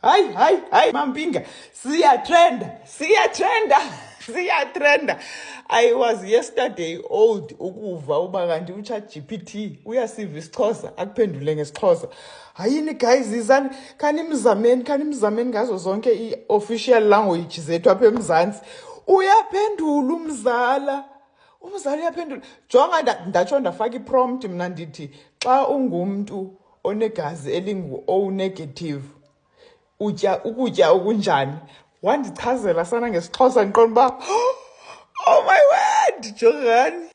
Hayi Mampinga, siyatrenda. I was yesterday old ukuva uba kanti uChatGPT uyasiva isiXhosa akuphendule ngesixhosa. Hayini guys, izani kanimzameni ngazo zonke i-official language zethu apha eMzantsi. Uyaphendula umzala uyaphendula. Jonga ndatsho ndafaka i-prompt mna ndithi xa ungumntu onegazi elingu-O negative ukutya okunjani. Wandichazela sana ngesixhosa ndiqonda uba oh my word, jongani.